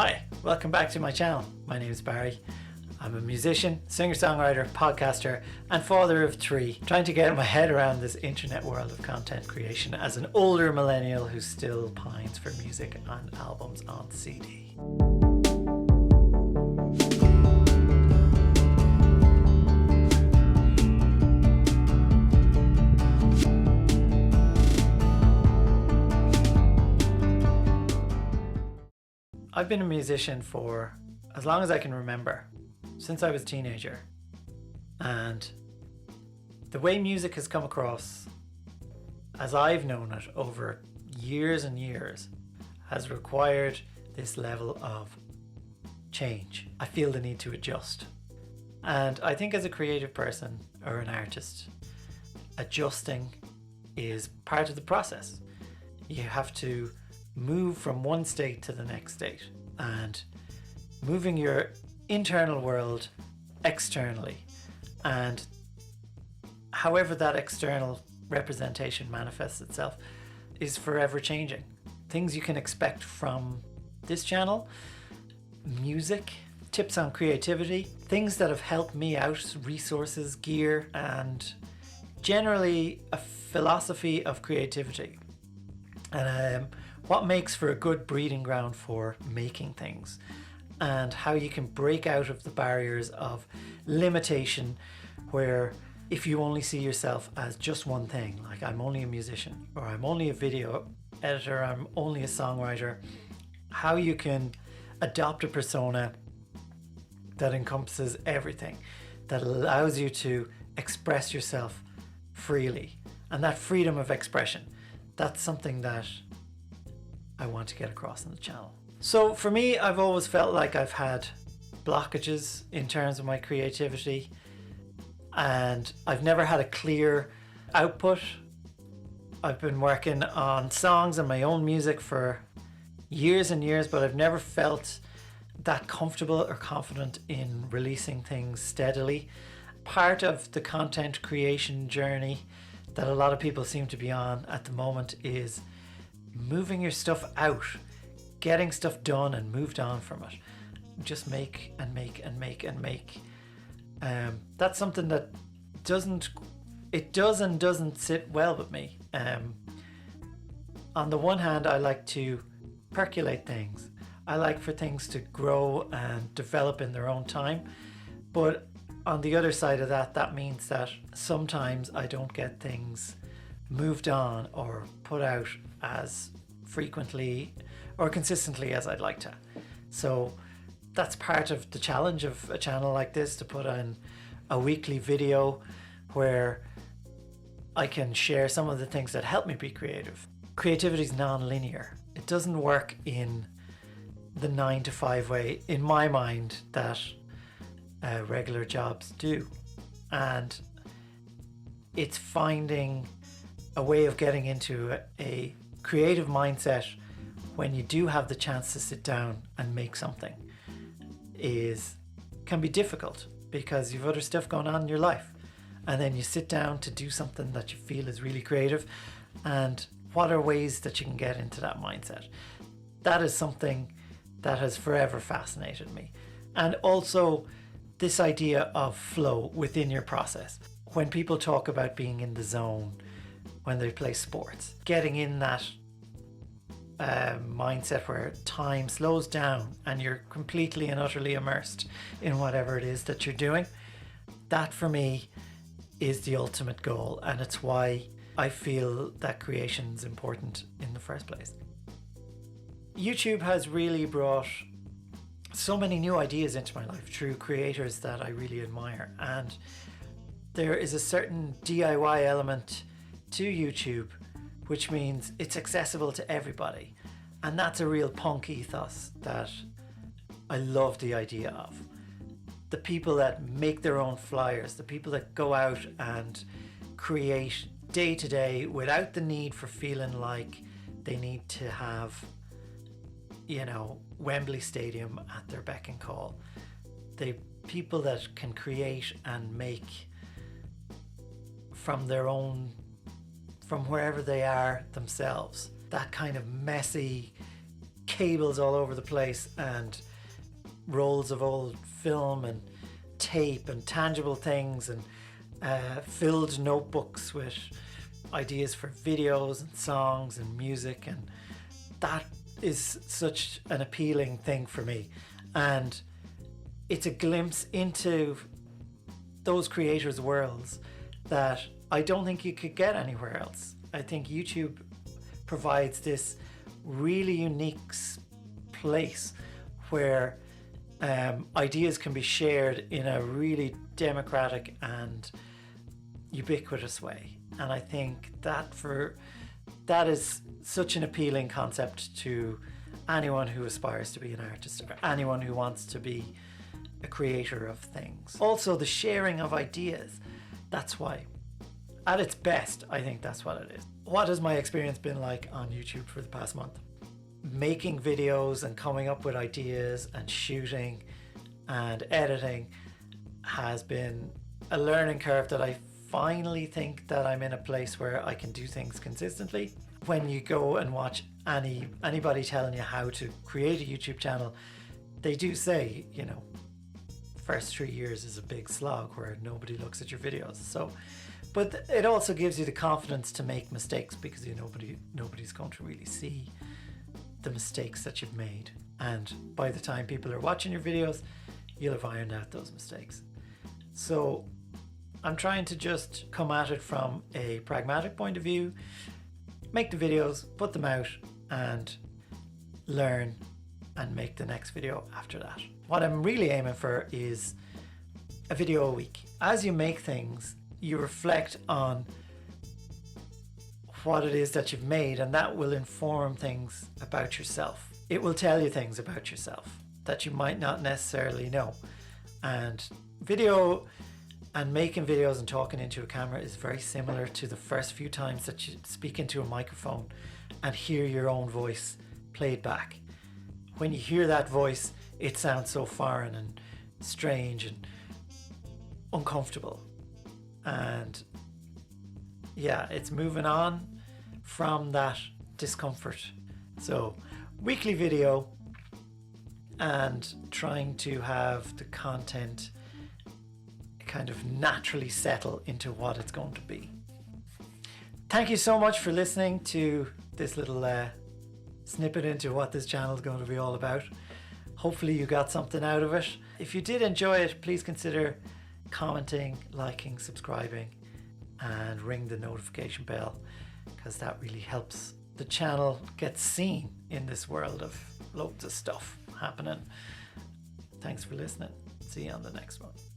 Hi, welcome back to my channel. My name is Barry. I'm a musician, singer-songwriter, podcaster, and father of three, trying to get my head around this internet world of content creation as an older millennial who still pines for music and albums on CD. I've been a musician for as long as I can remember, since I was a teenager. And the way music has come across, as I've known it over years and years, has required this level of change. I feel the need to adjust. And I think as a creative person or an artist, adjusting is part of the process. You have to move from one state to the next state, and moving your internal world externally, and however that external representation manifests itself is forever changing. Things you can expect from this channel: music, tips on creativity, things that have helped me out, resources, gear, and generally a philosophy of creativity. And what makes for a good breeding ground for making things, and how you can break out of the barriers of limitation, where if you only see yourself as just one thing, like I'm only a musician, or I'm only a video editor, I'm only a songwriter, how you can adopt a persona that encompasses everything, that allows you to express yourself freely. And that freedom of expression, that's something that I want to get across in the channel. So for me, I've always felt like I've had blockages in terms of my creativity, and I've never had a clear output. I've been working on songs and my own music for years and years, but I've never felt that comfortable or confident in releasing things steadily. Part of the content creation journey that a lot of people seem to be on at the moment is moving your stuff out, getting stuff done and moved on from it. Just make and make and make and make. That's something that does and doesn't sit well with me. On the one hand, I like to percolate things. I like for things to grow and develop in their own time. But on the other side of that, that means that sometimes I don't get things moved on or put out as frequently or consistently as I'd like to. So that's part of the challenge of a channel like this, to put on a weekly video where I can share some of the things that help me be creative. Creativity is non-linear. It doesn't work in the 9-to-5 way, in my mind, that regular jobs do. And it's finding a way of getting into a creative mindset when you do have the chance to sit down and make something can be difficult, because you've other stuff going on in your life, and then you sit down to do something that you feel is really creative. And what are ways that you can get into that mindset? That is something that has forever fascinated me. And also this idea of flow within your process. When people talk about being in the zone when they play sports, getting in that mindset where time slows down and you're completely and utterly immersed in whatever it is that you're doing, that for me is the ultimate goal, and it's why I feel that creation is important in the first place. YouTube has really brought so many new ideas into my life through creators that I really admire, and there is a certain DIY element to YouTube, which means it's accessible to everybody. And that's a real punk ethos that I love the idea of. The people that make their own flyers, the people that go out and create day to day without the need for feeling like they need to have, Wembley Stadium at their beck and call. The people that can create and make from wherever they are themselves. That kind of messy, cables all over the place and rolls of old film and tape and tangible things, and filled notebooks with ideas for videos and songs and music, and that is such an appealing thing for me. And it's a glimpse into those creators' worlds that I don't think you could get anywhere else. I think YouTube provides this really unique place where ideas can be shared in a really democratic and ubiquitous way. And I think that is such an appealing concept to anyone who aspires to be an artist, or anyone who wants to be a creator of things. Also, the sharing of ideas. That's why. At its best, I think that's what it is. What has my experience been like on YouTube for the past month? Making videos and coming up with ideas and shooting and editing has been a learning curve that I finally think that I'm in a place where I can do things consistently. When you go and watch anybody telling you how to create a YouTube channel, they do say, you know, first 3 years is a big slog where nobody looks at your videos. So, but it also gives you the confidence to make mistakes, because nobody's going to really see the mistakes that you've made. And by the time people are watching your videos, you'll have ironed out those mistakes. So I'm trying to just come at it from a pragmatic point of view, make the videos, put them out, and learn and make the next video after that. What I'm really aiming for is a video a week. As you make things, you reflect on what it is that you've made, and that will inform things about yourself. It will tell you things about yourself that you might not necessarily know. And video and making videos and talking into a camera is very similar to the first few times that you speak into a microphone and hear your own voice played back. When you hear that voice, it sounds so foreign and strange and uncomfortable. And yeah, it's moving on from that discomfort. So weekly video and trying to have the content kind of naturally settle into what it's going to be. Thank you so much for listening to this little snippet into what this channel is going to be all about. Hopefully you got something out of it. If you did enjoy it, please consider commenting, liking, subscribing, and ring the notification bell, because that really helps the channel get seen in this world of loads of stuff happening. Thanks for listening. See you on the next one.